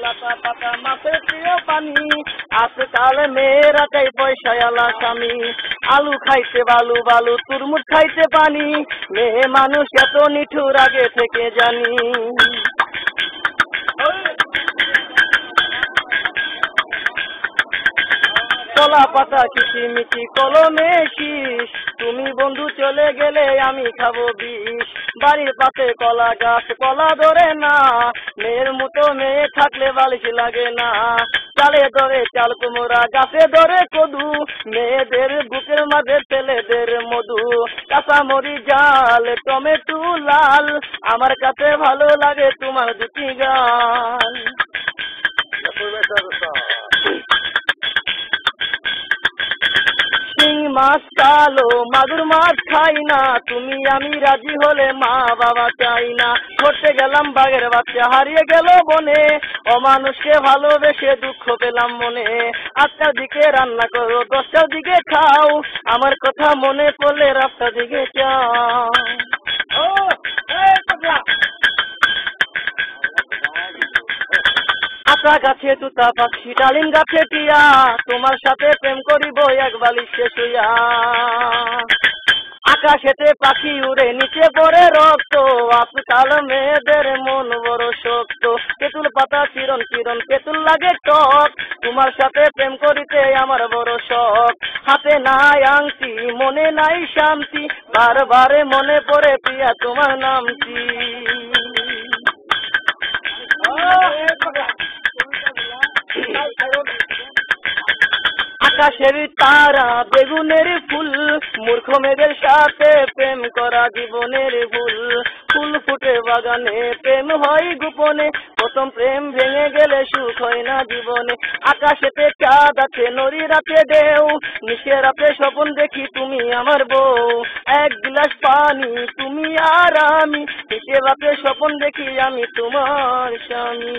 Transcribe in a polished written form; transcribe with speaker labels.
Speaker 1: লাতা পাতা মাছের প্রিয় পানি, আজকাল মেয়েরা চাই পয়সাওয়ালা স্বামী। আলু খাইতে বালু বালু, তুরমুজ খাইতে পানি, মেয়ে মানুষ এত নিঠুর আগে থেকে জানি। কলা পাতা কিচিমিচি কলমে শীষ, তুমি বন্ধু চলে গেলে আমি খাবো বিষ। বাড়ির পাশে কলা গাছ কলা ধরে না, মেয়ের মতো মেয়ে থাকলে বালিশ লাগে না। চালে ধরে চাল কুমড়া গাছে ধরে কদু, মেয়েদের বুকের মাঝে ছেলেদের মধু। কাঁচামরি জাল টমেটো লাল, আমার কাছে ভালো লাগে তোমার দুটি গান। শিং মাছ কালো মাগুর মাছ খাই না, তুমি আমি রাজি হলে মা বাবা চাই না। ঘুরতে গেলাম বাঘের বাচ্চা হারিয়ে গেল বনে, অমানুষকে ভালোবেসে দুঃখ পেলাম মনে। 8টার দিকে রান্না করো 10টার দিকে খাও, আমার কথা মনে পড়লে রাস্তার দিকে যাও। আতা গাছে তুতা পাখি ডালিম গাছে টিয়া, তোমার সাথে প্রেম করিব এক বালিশে শুইয়া। আকাশেতে পাখি উড়ে নিচে পড়ে রক্ত, আজকাল মেয়েদের মন বড় শক্ত। তেঁতুল পাতা চিরন চিরন তেঁতুল লাগে টক, তোমার সাথে প্রেম করিতে আমার বড় শখ। হাতে নাই আংটি মনে নাই শান্তি, বারবারে মনে পড়ে প্রিয়া তোমার নামটি। আকাশের তারা বেগুনের ফুল, মূর্খ মেয়েদের সাথে প্রেম করা জীবনের ভুল। ফুল ফুটে বাগানে প্রেম হয় গোপনে, প্রথম প্রেম ভেঙে গেলে সুখ হয় না জীবনে। আকাশেতে চাঁদ আছে নদী রাতে ঢেউ, নিশে রাতে স্বপ্ন দেখি তুমি আমার বউ। এক গ্লাস পানি তুমি আর আমি, নিশে রাতে স্বপ্ন দেখি আমি তোমার স্বামী।